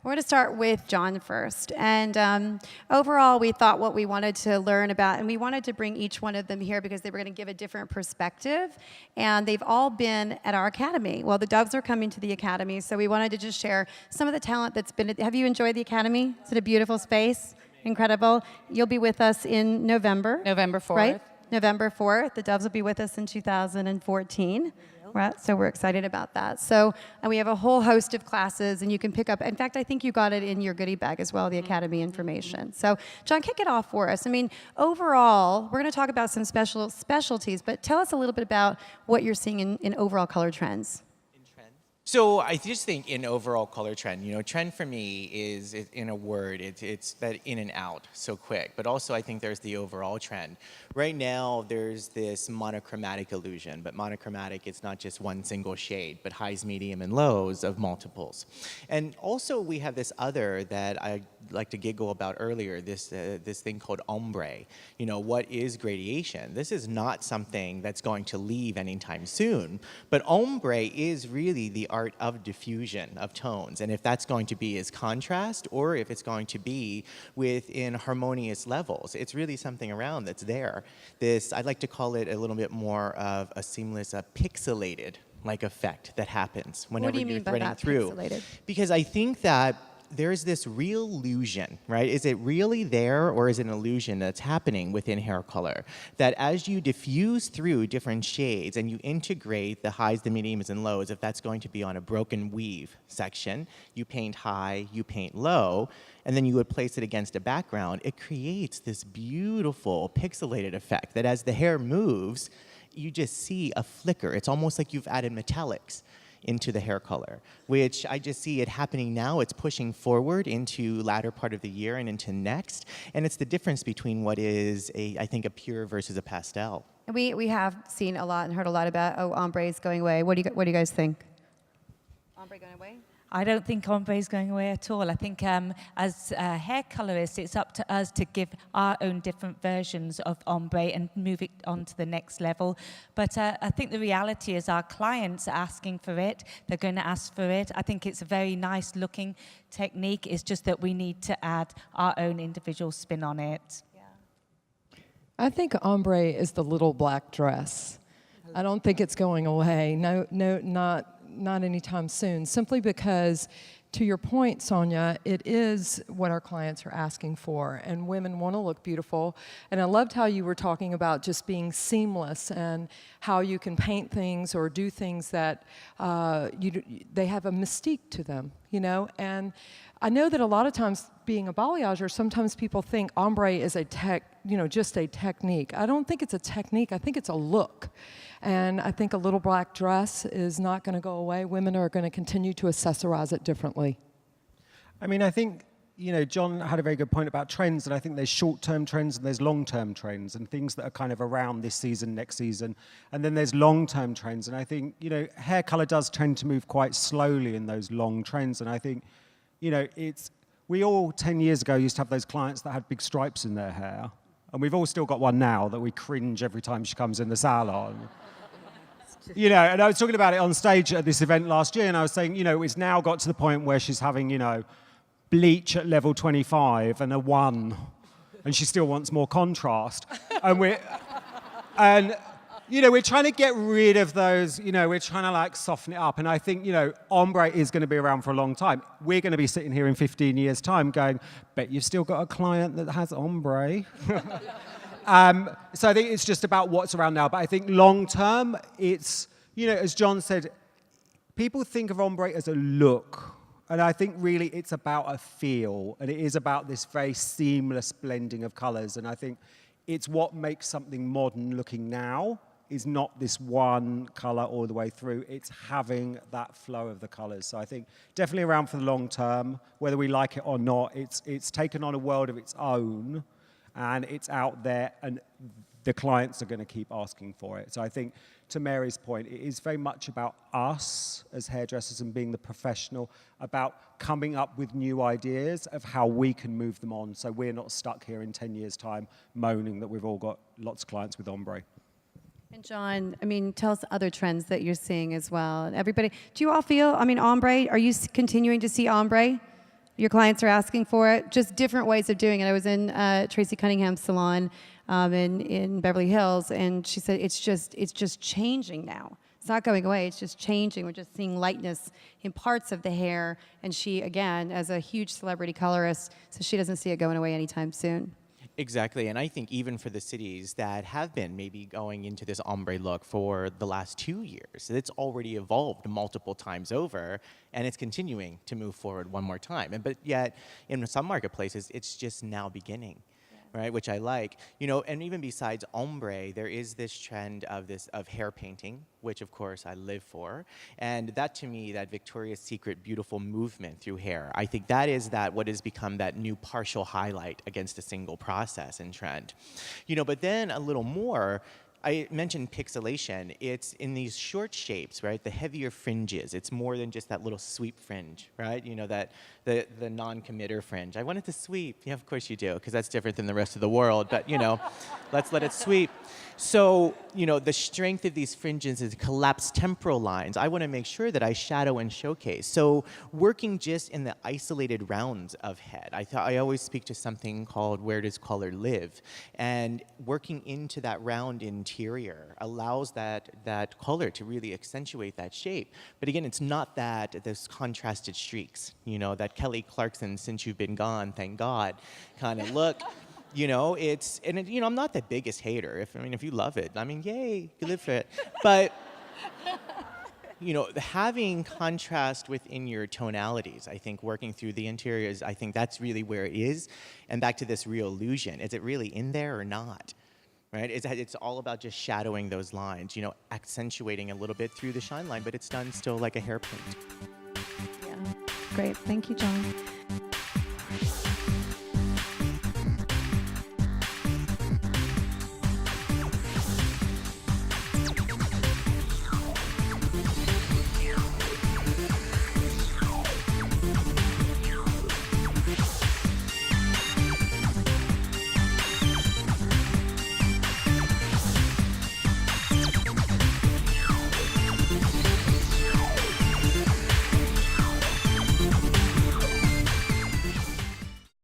We're going to start with John first. And overall, we thought what we wanted to learn about, and we wanted to bring each one of them here because they were going to give a different perspective. And they've all been at our academy. Well, the Doves are coming to the academy, so we wanted to just share some of the talent that's been. Have you enjoyed the academy? Is it a beautiful space? Incredible. You'll be with us in November. November 4th. Right? November 4th. The Doves will be with us in 2014. Right, so we're excited about that. So, and we have a whole host of classes, and you can pick up. In fact, I think you got it in your goodie bag as well, the Academy information. So, John, kick it off for us. I mean, overall, we're going to talk about some specialties, but tell us a little bit about what you're seeing in overall color trends. So I just think in overall color trend, trend for me is, in a word, it's that in and out so quick. But also I think there's the overall trend. Right now there's this monochromatic illusion, but monochromatic, it's not just one single shade, but highs, medium, and lows of multiples. And also we have this other that I like to giggle about earlier, this thing called ombre. What is gradation? This is not something that's going to leave anytime soon, but ombre is really the art of diffusion of tones, and if that's going to be as contrast or if it's going to be within harmonious levels, it's really something around that's there. I'd like to call it a little bit more of a seamless, pixelated like effect that happens whenever you're threading through. Pixelated? Because I think that there's this real illusion, right? Is it really there, or is it an illusion that's happening within hair color? That as you diffuse through different shades and you integrate the highs, the mediums, and lows, if that's going to be on a broken weave section, you paint high, you paint low, and then you would place it against a background, it creates this beautiful pixelated effect that as the hair moves, you just see a flicker. It's almost like you've added metallics into the hair color, which I just see it happening now. It's pushing forward into latter part of the year and into next, and it's the difference between what is I think a pure versus a pastel. We have seen a lot and heard a lot about ombre is going away. What do you guys think? Ombre going away? I don't think ombre is going away at all. I think as hair colorists, it's up to us to give our own different versions of ombre and move it on to the next level. But I think the reality is our clients are asking for it. They're going to ask for it. I think it's a very nice looking technique. It's just that we need to add our own individual spin on it. Yeah. I think ombre is the little black dress. I don't think it's going away. No, not anytime soon, simply because, to your point, Sonia, it is what our clients are asking for, and women want to look beautiful. And I loved how you were talking about just being seamless and how you can paint things or do things that they have a mystique to them, And I know that a lot of times, being a balayageur, sometimes people think ombre is just a technique. I don't think it's a technique. I think it's a look. And I think a little black dress is not going to go away. Women are going to continue to accessorize it differently. I mean, I think, John had a very good point about trends, and I think there's short-term trends and there's long-term trends and things that are kind of around this season, next season. And then there's long-term trends. And I think, hair color does tend to move quite slowly in those long trends. And I think, we all 10 years ago used to have those clients that had big stripes in their hair. And we've all still got one now that we cringe every time she comes in the salon. And I was talking about it on stage at this event last year, and I was saying, it's now got to the point where she's having, bleach at level 25 and a 1, and she still wants more contrast. And we're trying to get rid of those, we're trying to soften it up. And I think, ombre is going to be around for a long time. We're going to be sitting here in 15 years' time going, bet you've still got a client that has ombre. So I think it's just about what's around now. But I think long term, it's, as John said, people think of ombre as a look. And I think really it's about a feel. And it is about this very seamless blending of colors. And I think it's what makes something modern looking now is not this one color all the way through. It's having that flow of the colors. So I think definitely around for the long term, whether we like it or not, it's taken on a world of its own. And it's out there, and the clients are going to keep asking for it. So I think, to Mary's point, it is very much about us as hairdressers and being the professional, about coming up with new ideas of how we can move them on, so we're not stuck here in 10 years' time moaning that we've all got lots of clients with ombre. And John, tell us other trends that you're seeing as well. And everybody, do you all feel, ombre, are you continuing to see ombre? Your clients are asking for it. Just different ways of doing it. I was in Tracy Cunningham's salon in Beverly Hills, and she said it's just changing now. It's not going away. It's just changing. We're just seeing lightness in parts of the hair. And she, again, as a huge celebrity colorist, so she doesn't see it going away anytime soon. Exactly, and I think even for the cities that have been maybe going into this ombre look for the last 2 years, it's already evolved multiple times over, and it's continuing to move forward one more time. But yet, in some marketplaces, it's just now beginning. Right, which I like, and even besides ombre, there is this trend of hair painting, which of course I live for, and that to me, that Victoria's Secret beautiful movement through hair, I think that is what has become that new partial highlight against a single process and trend, But then a little more. I mentioned pixelation. It's in these short shapes, right? The heavier fringes. It's more than just that little sweep fringe, right? That the non-committer fringe. I want it to sweep. Yeah, of course you do, because that's different than the rest of the world. But let's let it sweep. So the strength of these fringes is collapsed temporal lines. I want to make sure that I shadow and showcase. So working just in the isolated rounds of head. I always speak to something called where does color live, and working into that round interior allows that color to really accentuate that shape. But again, it's not those contrasted streaks, that Kelly Clarkson, since you've been gone, thank God, kind of look. I'm not the biggest hater. If you love it, yay, you live for it. But having contrast within your tonalities, I think working through the interiors, I think that's really where it is. And back to this real illusion, is it really in there or not? Right? It's all about just shadowing those lines, accentuating a little bit through the shine line, but it's done still like a hairprint. Yeah. Great. Thank you, John.